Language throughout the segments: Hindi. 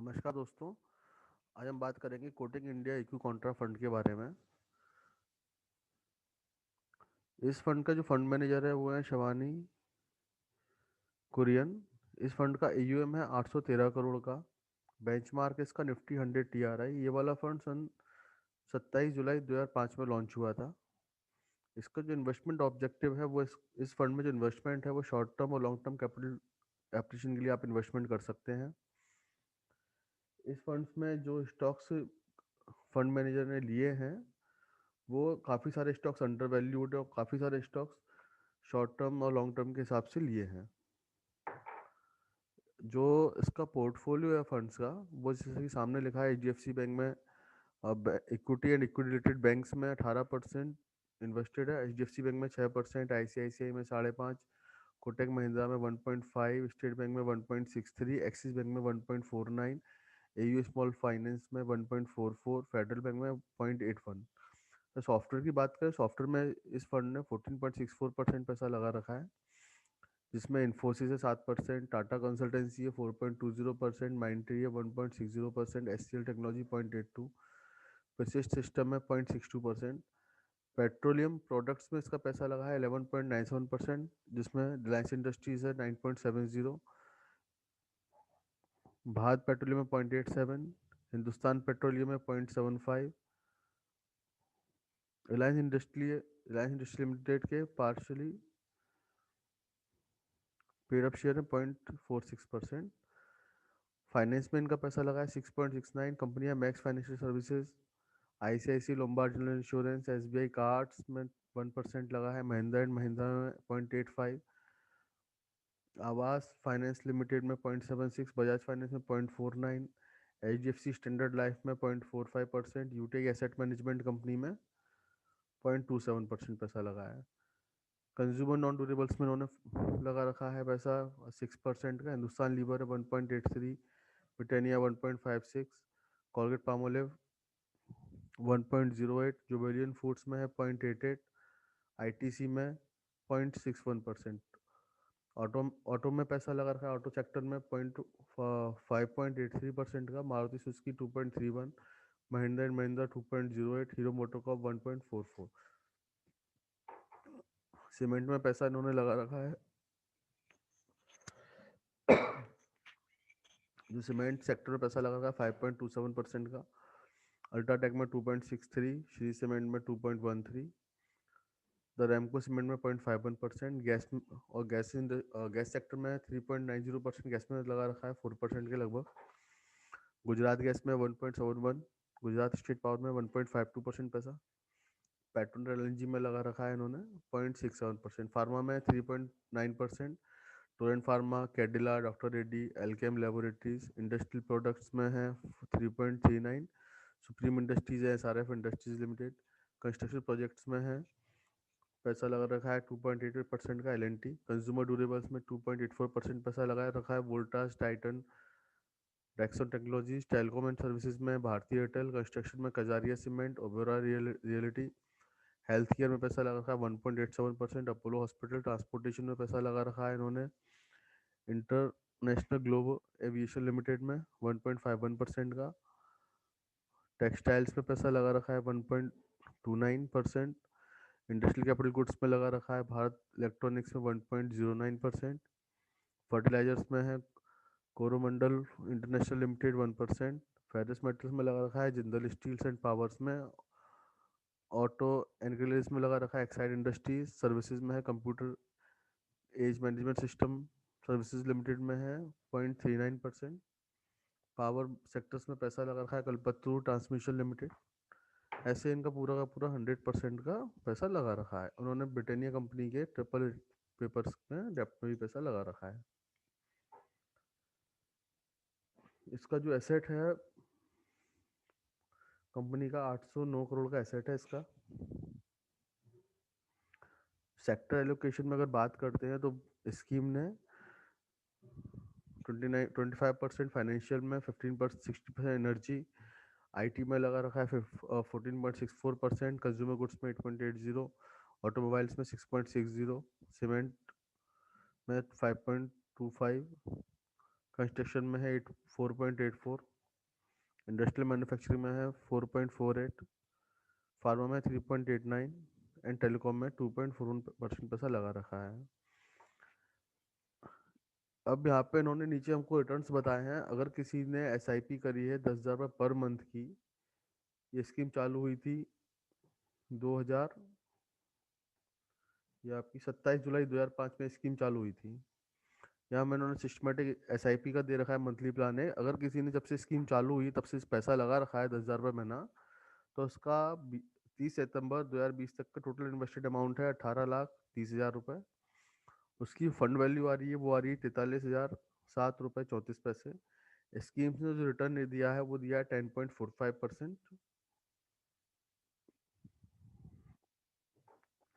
नमस्कार दोस्तों। आज हम बात करेंगे Kotak India equity Contra fund के बारे में। इस फंड का जो फंड मैनेजर है वो है शिवानी कुरियन। इस फंड का AUM है 813 करोड़ का। बेंचमार्क इसका निफ्टी 100 TRI। ये वाला फंड सन 27 जुलाई 2005 में लॉन्च हुआ था। इसका जो इन्वेस्टमेंट ऑब्जेक्टिव है वो इस फंड में जो इन्वेस्टमेंट है वो शॉर्ट टर्म और लॉन्ग टर्म कैपिटल एप्रिसिएशन के लिए आप इन्वेस्टमेंट कर सकते हैं। इस फंड्स में जो स्टॉक्स फंड मैनेजर ने लिए हैं वो काफ़ी सारे स्टॉक्स अंडर वैल्यूड है और काफ़ी सारे स्टॉक्स शॉर्ट टर्म और लॉन्ग टर्म के हिसाब से लिए हैं। जो इसका पोर्टफोलियो है फंड्स का वो जैसे कि सामने लिखा है HDFC बैंक में equity and equity related banks में 18% इन्वेस्टेड है। HDFC बैंक में 6%, ICICI में 5.5%, कोटक महिंद्रा में 1.5, स्टेट बैंक में 1.63, एक्सिस बैंक में 1.49, AU स्मॉल फाइनेंस में 1.44, फेडरल बैंक में 0.81। तो सॉफ्टवेयर की बात करें, सॉफ्टवेयर में इस फंड ने 14.64% पैसा लगा रखा है, जिसमें इन्फोसिस है 7%, टाटा कंसल्टेंसी है 4.20%, माइंडट्री है 1.60%, SCL टेक्नोलॉजी 0.82, प्रशिष्ट सिस्टम है 0.62%। पेट्रोलियम प्रोडक्ट्स में इसका पैसा लगा है 11.97%, जिसमें रिलायंस इंडस्ट्रीज है 9.70, भारत पेट्रोलियम में 0.87, हिंदुस्तान पेट्रोलियम में 0.75, रिलायंस इंडस्ट्री लिमिटेड के पार्शली पेड अप शेयर है 0.46%। फाइनेंस में इनका पैसा लगा है 6.69 कंपनियां, max financial services, ICICI Lombard general insurance, SBI cards में 1% लगा है, महिंद्रा एंड महिंद्रा में 0.85, आवास फाइनेंस लिमिटेड में 0.76, बजाज फाइनेंस में 0.49, HDFC स्टैंडर्ड लाइफ में 0.45%, यूटीआई एसेट मैनेजमेंट कंपनी में 0.27% पैसा लगा है। कंज्यूमर नॉन ड्यूरेबल्स में इन्होंने लगा रखा है पैसा 6% का। हिंदुस्तान लीवर है 1.83, ब्रिटानिया 1.56, कॉलगेट पामोलिव 1.08, जुबेलियन फूड्स में है 0.88, ITC में 0.61%। ऑटो ऑटो में पैसा लगा रखा है, ऑटो सेक्टर में 5.83% का, Maruti Suzuki 2.31, Mahindra and Mahindra 2.08, hero MotoCorp 1.44। Cement में पैसा इन्होंने लगा रखा है, जो सीमेंट सेक्टर में पैसा लगा रखा है 5.27% का, अल्ट्राटेक में 2.63, श्री सीमेंट में 2.13, द रैमको सीमेंट में 0.51%, गैस सेक्टर में 3.90% गैस में लगा रखा है 4% के लगभग, गुजरात गैस में 1.71, गुजरात स्टेट पावर में 1.52% पैसा, पेट्रोल LNG में लगा रखा है इन्होंने 0.67%, फार्मा में 3.9%, Torrent pharma, Cadila, doctor Reddy, Alkem laboratories, industrial products में है 3.39, सुप्रीम इंडस्ट्रीज है, SRF industries limited, construction projects में है पैसा लगा रखा है 2.88% का, LNT, कंज्यूमर ड्यूरेबल्स में 2.84% पैसा लगा रखा है, Voltas, Titan, Dixon technologies, telecom and services में भारतीय एयरटेल, कंस्ट्रक्शन में Kajaria cement, Oberoi realty, health care में पैसा लगा रखा है 1.87%, अपोलो हॉस्पिटल, ट्रांसपोर्टेशन में पैसा लगा रखा है इन्होंने, इंटरनेशनल ग्लोबल एविएशन लिमिटेड में 1.51% का, टेक्सटाइल्स में पैसा लगा रखा है 1.29%, इंडस्ट्रियल कैपिटल गुड्स में लगा रखा है भारत इलेक्ट्रॉनिक्स में 1.09%, फर्टिलाइजर्स में है Coromandel international limited 1%, ferrous metals में लगा रखा है जिंदल स्टील्स एंड पावर्स में, ऑटो एनक्लेव्स में लगा रखा है एक्साइड इंडस्ट्रीज, सर्विसेज में है computer age management system services limited में है 0.39%, पावर सेक्टर्स में पैसा लगा रखा है कल्पतरू ट्रांसमिशन लिमिटेड। ऐसे इनका पूरा का पूरा 100% का पैसा लगा रखा है। उन्होंने ब्रिटानिया कंपनी के ट्रिपल पेपर्स में डेप्ट में भी पैसा लगा रखा है। इसका जो एसेट है कंपनी का 809 करोड़ का एसेट है इसका। सेक्टर एलोकेशन में अगर बात करते हैं तो स्कीम ने 25% फाइनेंशियल में, 15% 60% एनर्जी, IT में लगा रखा है 14.64%, कंज्यूमर गुड्स में 8.80, ऑटोमोबाइल्स में 6.60, सीमेंट में 5.25, कंस्ट्रक्शन में है 4.84, इंडस्ट्रियल मैन्युफैक्चरिंग में है 4.48, फार्मा में 3.89 एंड टेलीकॉम में 2.41% पैसा लगा रखा है। अब यहाँ पे इन्होंने नीचे हमको रिटर्न्स बताए हैं। अगर किसी ने एसआईपी करी है 10,000 रुपये पर मंथ की, ये स्कीम चालू हुई थी 2000, ये आपकी 27 जुलाई 2005 में स्कीम चालू हुई थी। यहाँ में इन्होंने सिस्टमेटिक एसआईपी का दे रखा है, मंथली प्लान है। अगर किसी ने जब से स्कीम चालू हुई तब से पैसा लगा रखा है 10,000 रुपये महीना, तो उसका 30 सितंबर 2020 तक का टोटल इन्वेस्टेड अमाउंट है 18,30,000 रुपये। उसकी फंड वैल्यू आ रही है, वो आ रही है 43,007 रुपये 34 पैसे। स्कीम्स ने जो रिटर्न दिया है वो दिया है 10.45%।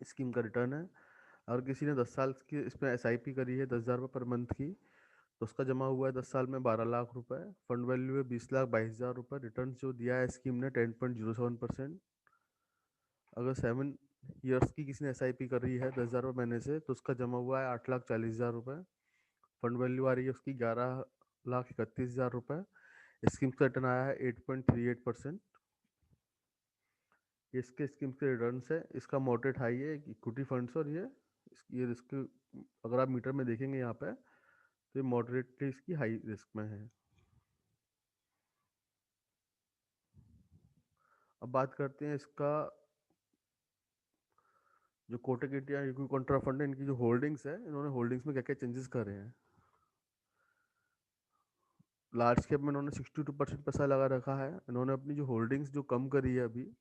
स्कीम का रिटर्न है। अगर किसी ने 10 साल की इसमें एसआईपी करी है 10,000 रुपये पर मंथ की, तो उसका जमा हुआ है 10 साल में 12 लाख रुपए। फंड वैल्यू है 20,22,000 रुपये। रिटर्न जो दिया है स्कीम ने 10.07%। अगर 7 ईयर्स की किसी ने एसआईपी कर रही है 10,000 रुपये महीने से, तो उसका जमा हुआ है 8,40,000 रुपये। फंड वैल्यू आ रही है उसकी 11,31,000 रुपये। स्कीम का रिटर्न आया है 8.38%। इसके स्कीम के रिटर्न है। इसका मॉडरेट हाई है, इक्विटी फंड्स, और ये रिस्क, अगर आप मीटर में देखेंगे यहाँ पे, तो ये मॉडरेटली इसकी हाई रिस्क में है। अब बात करते हैं इसका, जो Kotak India equity Contra fund है, इनकी जो होल्डिंग्स है, इन्होंने होल्डिंग्स में क्या क्या चेंजेस करे हैं। लार्ज कैप में इन्होंने 62% पैसा लगा रखा है। इन्होंने अपनी जो होल्डिंग्स जो कम करी है अभी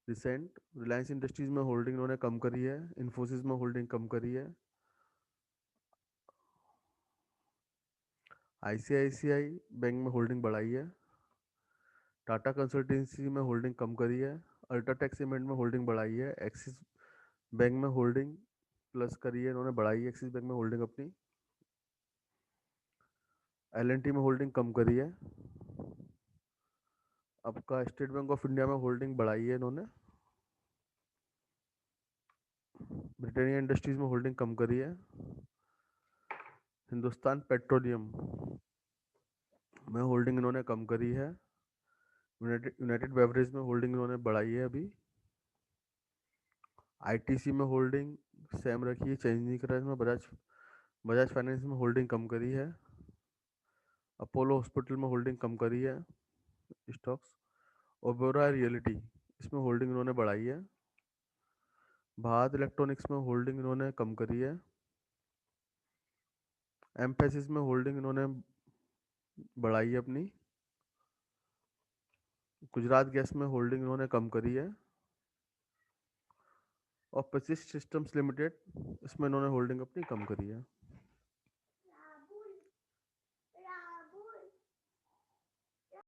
रिसेंट, रिलायंस इंडस्ट्रीज में होल्डिंग इन्होंने कम करी है, इन्फोसिस में होल्डिंग कम करी है, आईसीआईसीआई बैंक में होल्डिंग बढ़ाई है, टाटा कंसल्टेंसी में होल्डिंग कम करी है, अल्ट्राटेक सीमेंट में होल्डिंग बढ़ाई है, एक्सिस बैंक में होल्डिंग प्लस करी है, इन्होंने बढ़ाई है एक्सिस बैंक में होल्डिंग अपनी, एलएनटी में होल्डिंग कम करी है। आपका स्टेट बैंक ऑफ इंडिया में होल्डिंग बढ़ाई है इन्होंने, ब्रिटानिया इंडस्ट्रीज में होल्डिंग कम करी है, हिंदुस्तान पेट्रोलियम में होल्डिंग इन्होंने कम करी है, यूनाइटेड बेवरेज में होल्डिंग इन्होंने बढ़ाई है अभी, आईटीसी में होल्डिंग सेम रखी है, चेंज नहीं करा इसमें। बजाज फाइनेंस में होल्डिंग कम करी है, अपोलो हॉस्पिटल में होल्डिंग कम करी है स्टॉक्स, ओबेरॉय रियलिटी इसमें होल्डिंग इन्होंने बढ़ाई है, भारत इलेक्ट्रॉनिक्स में होल्डिंग इन्होंने कम करी है, एम्फेसिस में होल्डिंग इन्होंने बढ़ाई है अपनी, गुजरात गैस में होल्डिंग इन्होंने कम करी है, और पसिस्ट सिस्टम्स लिमिटेड इसमें इन्होंने होल्डिंग अपनी कम करी है।